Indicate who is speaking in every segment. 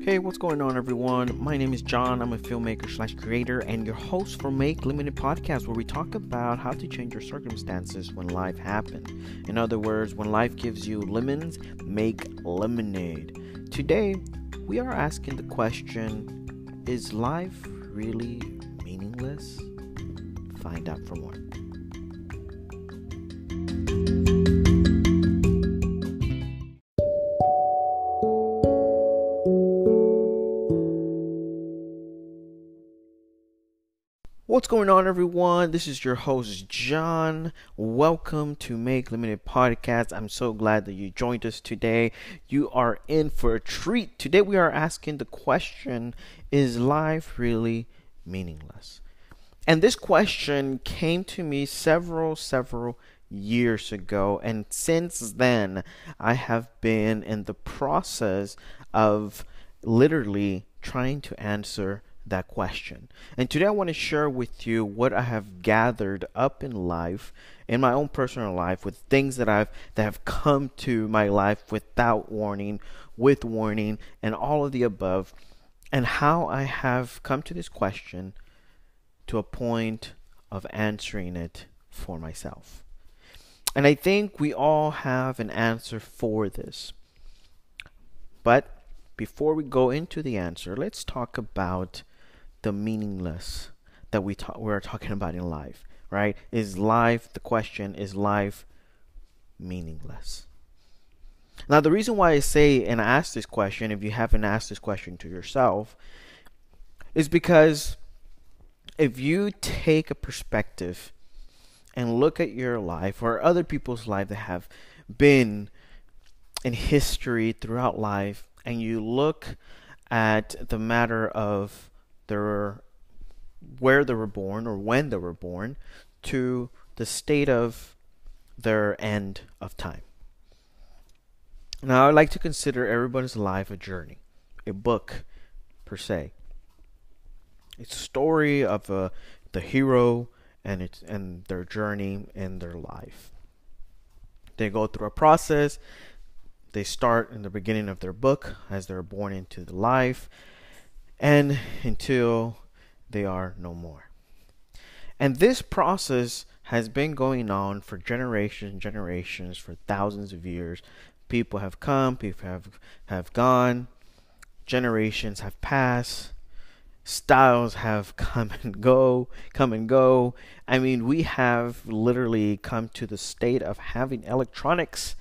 Speaker 1: Hey, what's going on, everyone? My name is John. I'm a filmmaker slash creator and your host for Make Limited Podcast, where we talk about how to change your circumstances when life happens. In other words, when life gives you lemons, make lemonade. Today, we are asking the question, is life really meaningless? Find out for more. What's going on, everyone? This is your host, John. Welcome to Make Limited Podcast. I'm so glad that you joined us today. You are in for a treat. Today we are asking the question, is life really meaningless? And this question came to me several years ago. And since then, I have been in the process of literally trying to answer that question. And today I want to share with you what I have gathered up in life, in my own personal life, with things that have come to my life without warning, with warning, and all of the above, and how I have come to this question to a point of answering it for myself. And I think we all have an answer for this. But before we go into the answer, let's talk about the meaningless that we're talking about in life, right? The question is life meaningless? Now, the reason why I say and ask this question, if you haven't asked this question to yourself, is because if you take a perspective and look at your life or other people's life that have been in history throughout life, and you look at the matter of where they were born or when they were born to the state of their end of time. Now, I like to consider everybody's life a journey, a book per se. It's a story of the hero and their journey in their life. They go through a process. They start in the beginning of their book as they're born into the life, and until they are no more. And this process has been going on for generations, for thousands of years. People have come, people have gone, generations have passed, styles have come and go. I mean, we have literally come to the state of having electronics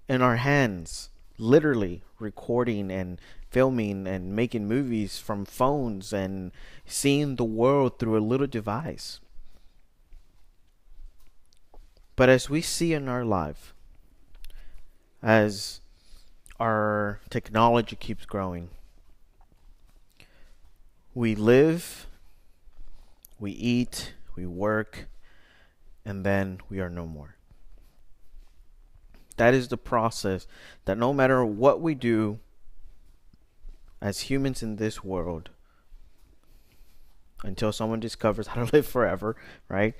Speaker 1: in our hands, literally recording and filming and making movies from phones and seeing the world through a little device. But as we see in our life, as our technology keeps growing, we live, we eat, we work, and then we are no more. That is the process that no matter what we do as humans in this world, until someone discovers how to live forever, right?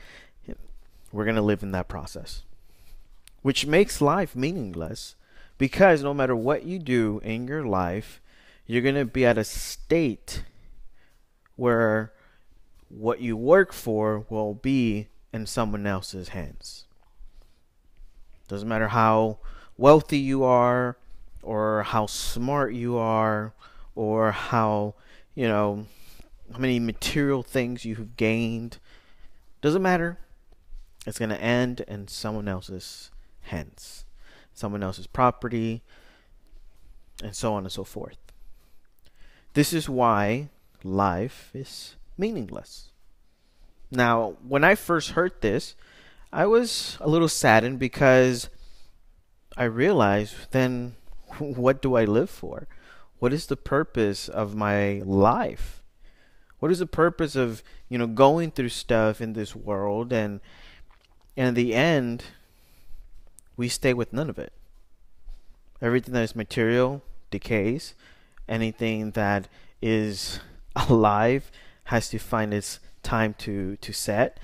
Speaker 1: We're going to live in that process, which makes life meaningless, because no matter what you do in your life, you're going to be at a state where what you work for will be in someone else's hands. Doesn't matter how wealthy you are, or how smart you are, or how many material things you've gained. Doesn't matter. It's going to end in someone else's hands, someone else's property, and so on and so forth. This is why life is meaningless. Now, when I first heard this, I was a little saddened, because I realized, then what do I live for? What is the purpose of my life? What is the purpose of, going through stuff in this world, and in the end, we stay with none of it. Everything that is material decays. Anything that is alive has to find its time to set.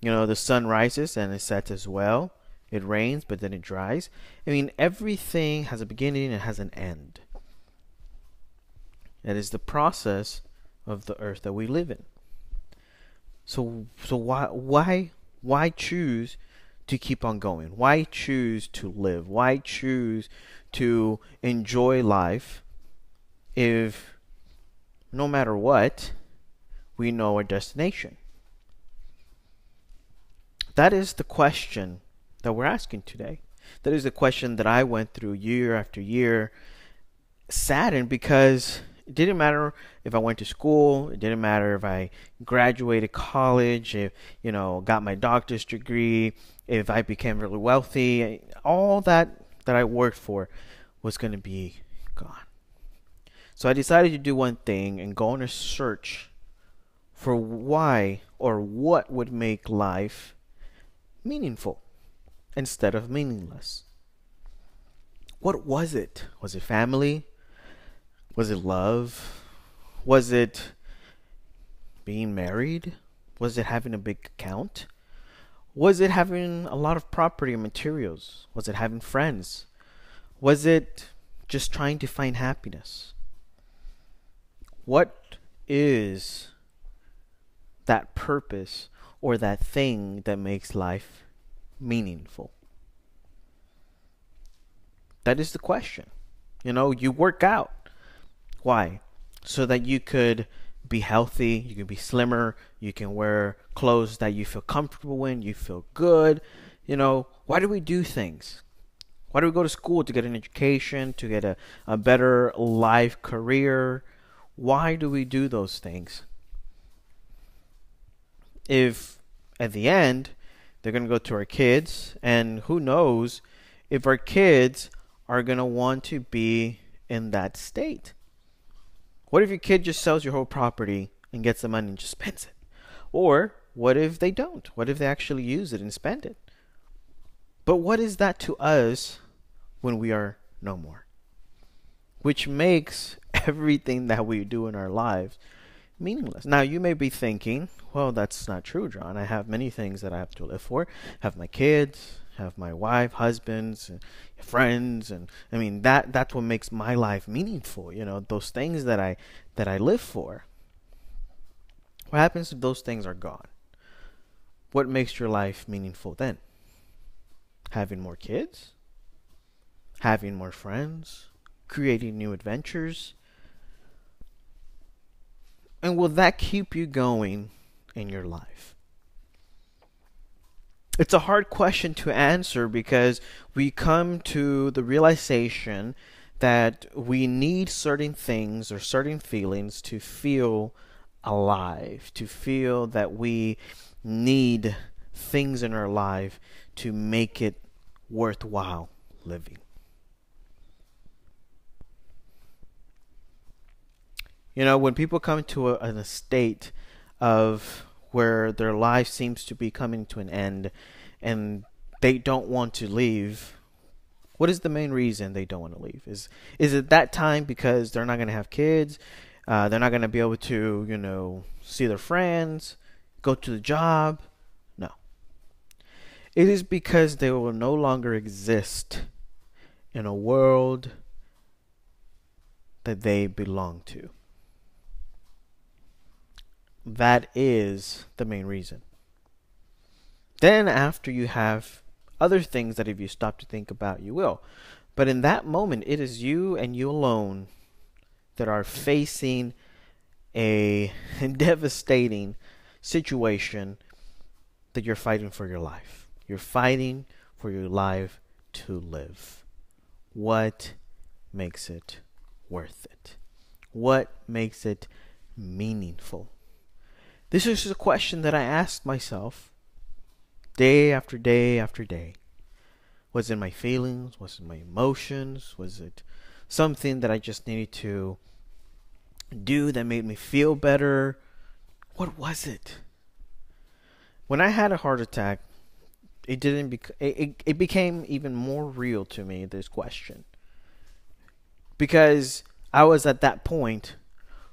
Speaker 1: The sun rises and it sets as well. It rains, but then it dries. I mean, everything has a beginning and has an end. It is the process of the earth that we live in. So why choose to keep on going? Why choose to live? Why choose to enjoy life if no matter what, we know our destination? That is the question that we're asking today. That is the question that I went through year after year, saddened because it didn't matter if I went to school, it didn't matter if I graduated college, if got my doctor's degree, if I became really wealthy, all that I worked for was going to be gone. So I decided to do one thing and go on a search for why or what would make life meaningful instead of meaningless. What was it? Was it family? Was it love? Was it being married? Was it having a big account? Was it having a lot of property and materials? Was it having friends? Was it just trying to find happiness? What is that purpose or that thing that makes life meaningful? That is the question. You work out. Why? So that you could be healthy, you can be slimmer, you can wear clothes that you feel comfortable in, you feel good. Why do we do things? Why do we go to school? To get an education, to get a better life career? Why do we do those things? If at the end they're going to go to our kids, and who knows if our kids are going to want to be in that state. What if your kid just sells your whole property and gets the money and just spends it? Or what if they don't? What if they actually use it and spend it? But what is that to us when we are no more? Which makes everything that we do in our lives meaningless. Now, you may be thinking, well, that's not true, John. I have many things that I have to live for. I have my kids, have my wife, husbands, and friends, and that's what makes my life meaningful. Those things that I live for. What happens if those things are gone? What makes your life meaningful then? Having more kids? Having more friends? Creating new adventures? And will that keep you going in your life? It's a hard question to answer because we come to the realization that we need certain things or certain feelings to feel alive, to feel that we need things in our life to make it worthwhile living. When people come to a state of where their life seems to be coming to an end and they don't want to leave, what is the main reason they don't want to leave? Is it that time because they're not going to have kids? They're not going to be able to, see their friends, go to the job? No. It is because they will no longer exist in a world that they belong to. That is the main reason. Then after you have other things that if you stop to think about, you will. But in that moment, it is you and you alone that are facing a devastating situation that you're fighting for your life. You're fighting for your life to live. What makes it worth it? What makes it meaningful? This is a question that I asked myself day after day after day. Was it my feelings? Was it my emotions? Was it something that I just needed to do that made me feel better? What was it? When I had a heart attack, it became even more real to me, this question. Because I was at that point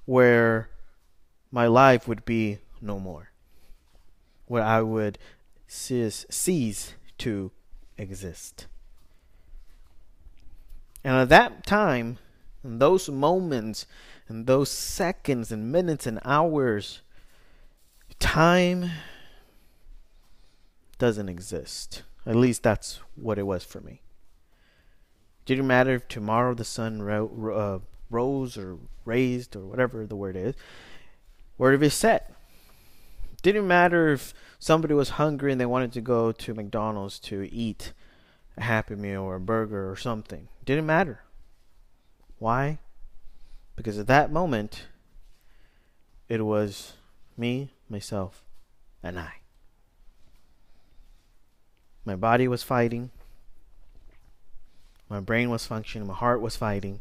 Speaker 1: where my life would be no more, where I would cease to exist. And at that time, in those moments And those seconds and minutes and hours, time doesn't exist. At least that's what it was for me. Didn't matter if tomorrow the sun rose or raised or whatever the word is, where it is set. Didn't matter if somebody was hungry and they wanted to go to McDonald's to eat a Happy Meal or a burger or something. Didn't matter. Why? Because at that moment, it was me, myself, and I. My body was fighting. My brain was functioning. My heart was fighting.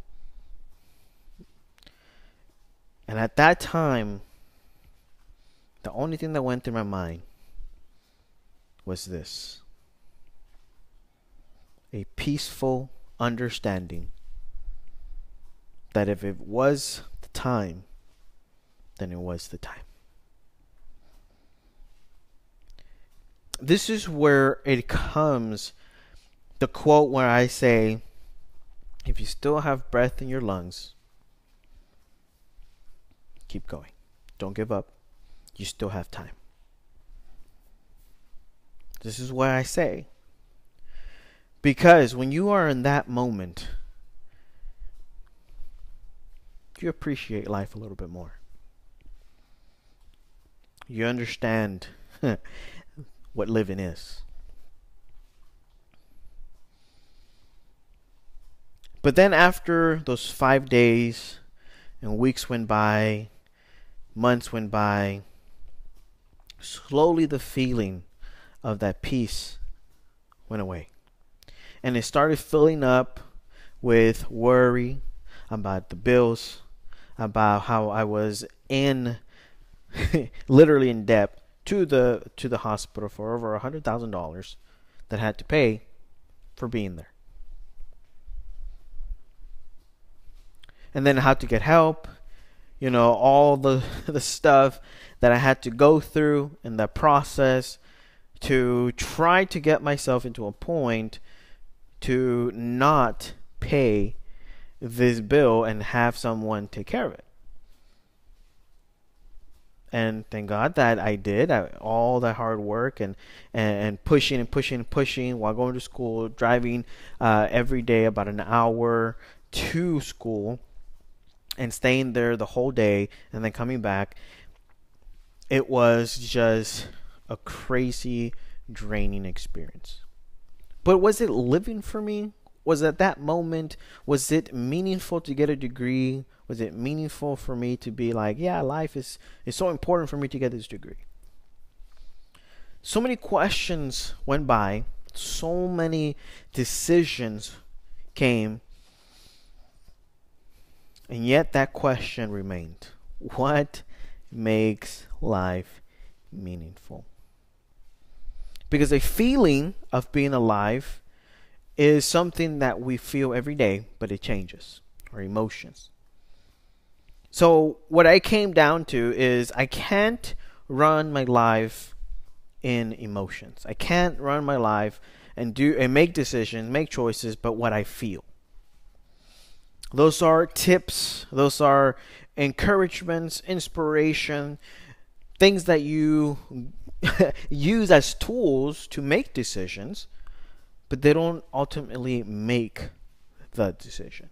Speaker 1: And at that time, the only thing that went through my mind was this: a peaceful understanding that if it was the time, then it was the time. This is where it comes, the quote where I say, if you still have breath in your lungs, keep going. Don't give up. You still have time. This is what I say. Because when you are in that moment, you appreciate life a little bit more. You understand what living is. But then after those 5 days and weeks went by, months went by, slowly the feeling of that peace went away. And it started filling up with worry about the bills, about how I was literally in debt to the hospital for over $100,000 that I had to pay for being there. And then how to get help, all the stuff that I had to go through in that process to try to get myself into a point to not pay this bill and have someone take care of it. And thank God that I did. All that hard work and pushing while going to school, driving every day about an hour to school and staying there the whole day and then coming back. It was just a crazy, draining experience. But was it living for me? Was at that moment, was it meaningful to get a degree? Was it meaningful for me to be like, yeah, life is so important for me to get this degree? So many questions went by. So many decisions came. And yet that question remained. What makes life meaningful? Because a feeling of being alive is something that we feel every day, but it changes. Our emotions. So what I came down to is I can't run my life in emotions. I can't run my life and make decisions, make choices, but what I feel. Those are tips, those are encouragements, inspiration, things that you use as tools to make decisions, but they don't ultimately make the decision.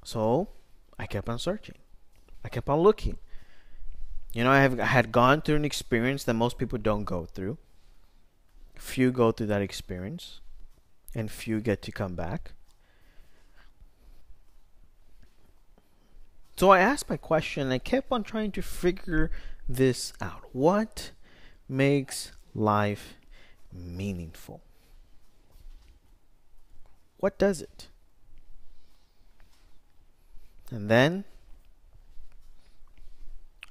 Speaker 1: So I kept on searching. I kept on looking. I had gone through an experience that most people don't go through. Few go through that experience, and few get to come back. So I asked my question, and I kept on trying to figure this out. What makes life meaningful? What does it? And then,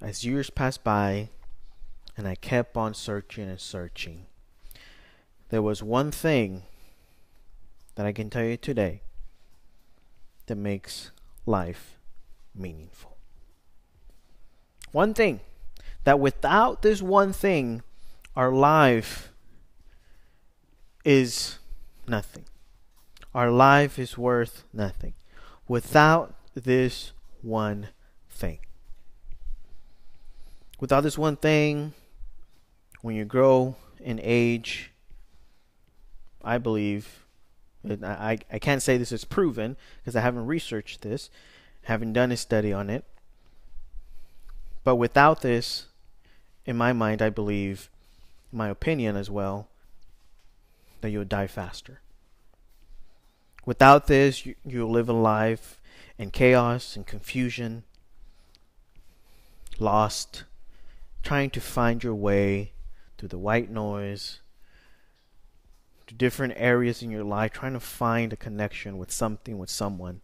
Speaker 1: as years passed by, and I kept on searching and searching, there was one thing that I can tell you today that makes life meaningful. One thing that without this one thing, our life is nothing. Our life is worth nothing. without this one thing. Without this one thing, when you grow in age, I believe, I can't say this is proven because I haven't researched this, haven't done a study on it. But without this, in my mind, I believe, in my opinion as well, that you'll die faster. Without this, you'll live a life in chaos and confusion, lost, trying to find your way through the white noise, to different areas in your life, trying to find a connection with something, with someone,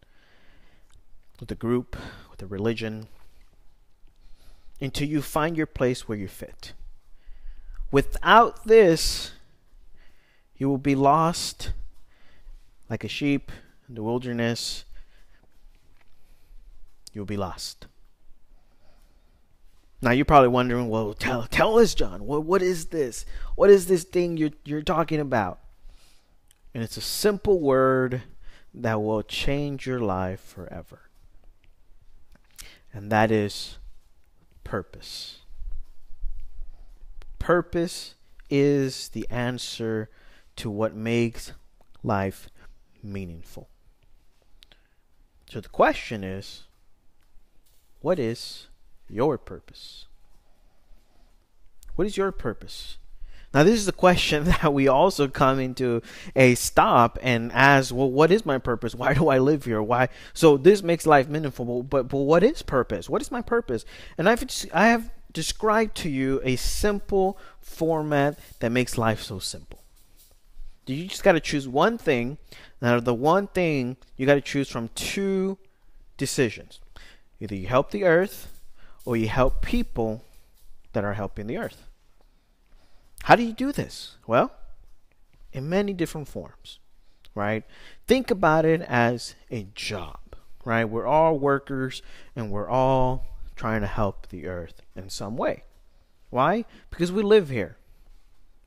Speaker 1: with a group, with a religion, until you find your place where you fit. Without this, you will be lost like a sheep in the wilderness. You'll be lost. Now you're probably wondering, well, tell us, John, what is this? What is this thing you're talking about? And it's a simple word that will change your life forever. And that is purpose. Purpose is the answer to what makes life meaningful. So the question is, what is your purpose? What is your purpose? Now, this is a question that we also come into a stop and ask, well, what is my purpose? Why do I live here? Why? So this makes life meaningful, but what is purpose? What is my purpose? And I have described to you a simple format that makes life so simple. You just got to choose one thing. Now, the one thing, you got to choose from two decisions. Either you help the earth or you help people that are helping the earth. How do you do this? Well, in many different forms, right? Think about it as a job, right? We're all workers and we're all trying to help the earth in some way. Why? Because we live here.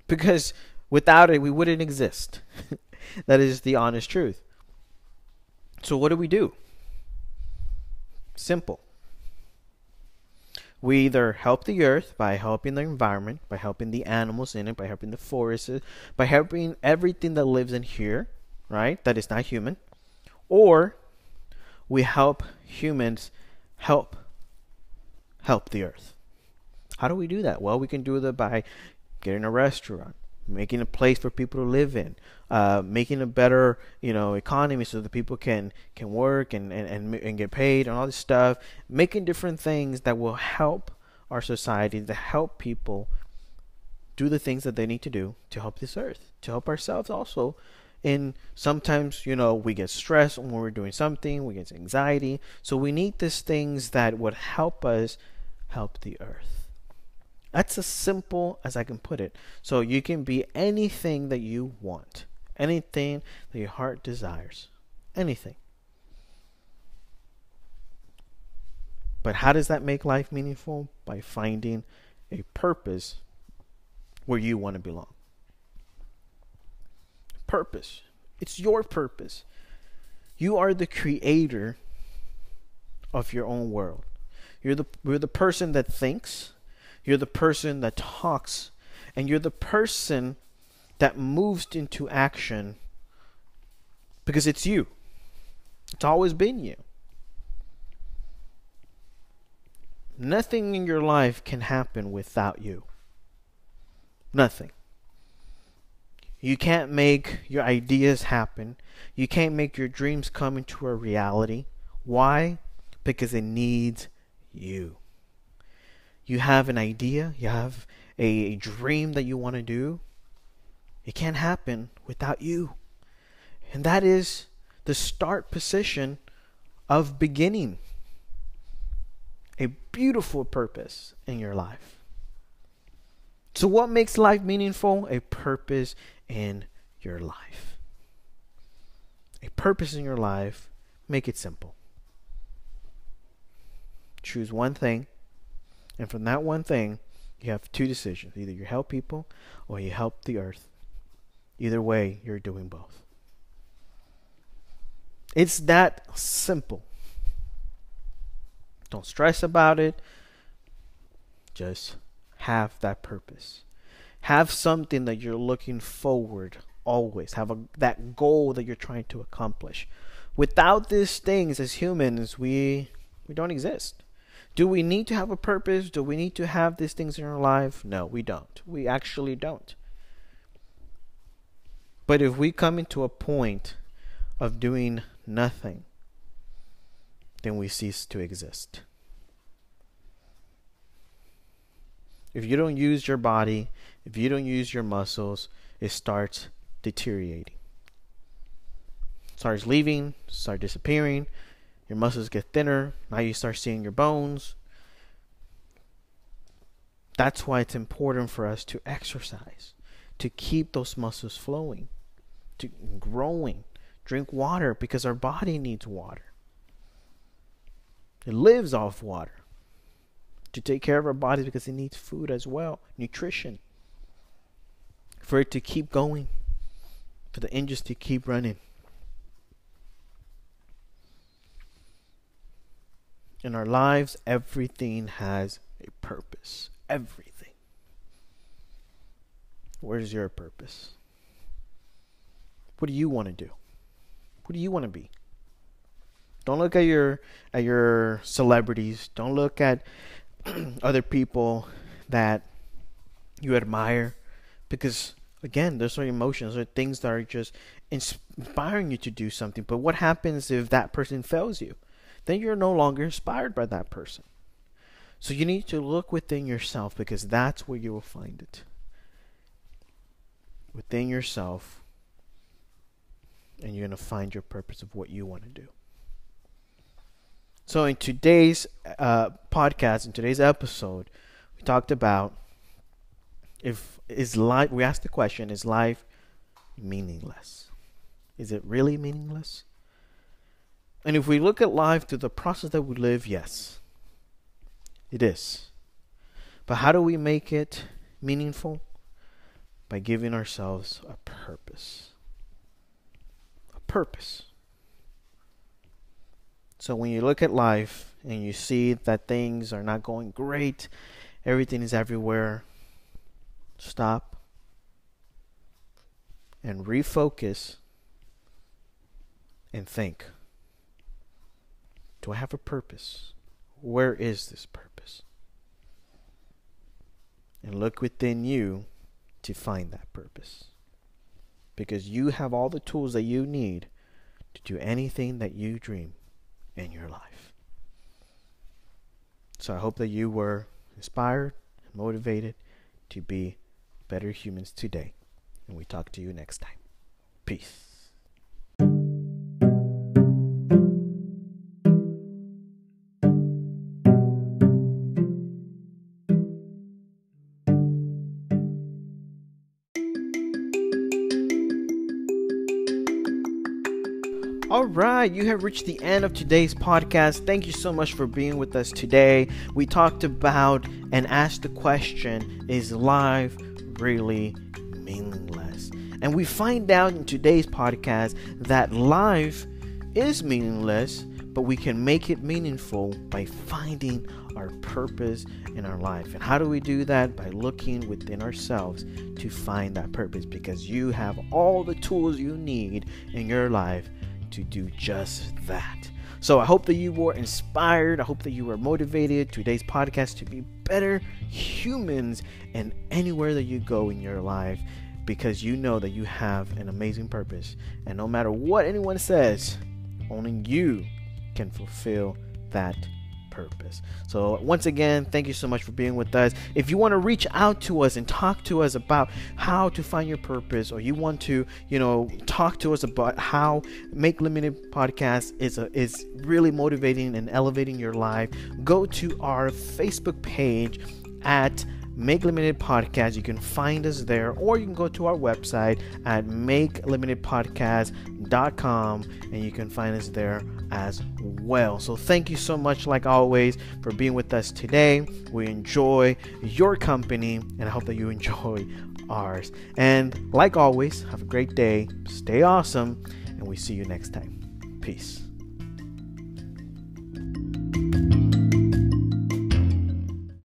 Speaker 1: Because without it, we wouldn't exist. That is the honest truth. So what do? Simple. We either help the earth by helping the environment, by helping the animals in it, by helping the forests, by helping everything that lives in here, right? That is not human. Or we help humans help the earth. How do we do that? Well, we can do that by getting a restaurant, making a place for people to live in, making a better, economy so that people can work and get paid and all this stuff, making different things that will help our society, to help people do the things that they need to do to help this earth, to help ourselves also. And sometimes, we get stressed when we're doing something, we get anxiety. So we need these things that would help us help the earth. That's as simple as I can put it. So you can be anything that you want, anything that your heart desires, anything. But how does that make life meaningful? By finding a purpose where you want to belong. Purpose. It's your purpose. You are the creator of your own world. You're the person that thinks. You're the person that talks, and you're the person that moves into action because it's you. It's always been you. Nothing in your life can happen without you. Nothing. You can't make your ideas happen. You can't make your dreams come into a reality. Why? Because it needs you. You have an idea, you have a dream that you want to do. It can't happen without you. And that is the start position of beginning a beautiful purpose in your life. So what makes life meaningful? A purpose in your life. A purpose in your life. Make it simple. Choose one thing. And from that one thing, you have two decisions. Either you help people or you help the earth. Either way, you're doing both. It's that simple. Don't stress about it. Just have that purpose. Have something that you're looking forward always. Have that goal that you're trying to accomplish. Without these things, as humans, we don't exist. Do we need to have a purpose? Do we need to have these things in our life? No, we don't. We actually don't. But if we come into a point of doing nothing, then we cease to exist. If you don't use your body, if you don't use your muscles, it starts deteriorating. It starts leaving, start disappearing. Your muscles get thinner. Now you start seeing your bones. That's why it's important for us to exercise, to keep those muscles flowing, to growing. Drink water because our body needs water. It lives off water. To take care of our bodies because it needs food as well, nutrition. For it to keep going, for the engines to keep running. In our lives, everything has a purpose. Everything. Where's your purpose? What do you want to do? What do you want to be? Don't look at your celebrities. Don't look at other people that you admire, because again, those are emotions, or things that are just inspiring you to do something. But what happens if that person fails you? Then you're no longer inspired by that person. So you need to look within yourself, because that's where you will find it. Within yourself, and you're going to find your purpose of what you want to do. So in today's podcast, in today's episode, we talked about we asked the question, is life meaningless? Is it really meaningless? And if we look at life through the process that we live, yes, it is. But how do we make it meaningful? By giving ourselves a purpose. A purpose. So when you look at life and you see that things are not going great, everything is everywhere, stop and refocus and think. Do I have a purpose? Where is this purpose? And look within you to find that purpose. Because you have all the tools that you need to do anything that you dream in your life. So I hope that you were inspired and motivated to be better humans today. And we talk to you next time. Peace. All right, you have reached the end of today's podcast. Thank you so much for being with us today. We talked about and asked the question, is life really meaningless? And we find out in today's podcast that life is meaningless, but we can make it meaningful by finding our purpose in our life. And how do we do that? By looking within ourselves to find that purpose, because you have all the tools you need in your life to do just that. So I hope that you were inspired. I hope that you were motivated today's podcast to be better humans and anywhere that you go in your life, because you know that you have an amazing purpose, and no matter what anyone says, only you can fulfill that purpose. So once again, thank you so much for being with us. If you want to reach out to us and talk to us about how to find your purpose, or you want to, talk to us about how Make Limited Podcast is really motivating and elevating your life, go to our Facebook page at Make Limited Podcast. You can find us there, or you can go to our website at makelimitedpodcast.com, and you can find us there as well. So thank you so much, like always, for being with us today. We enjoy your company, and I hope that you enjoy ours. And like always, have a great day, stay awesome, and we see you next time. Peace.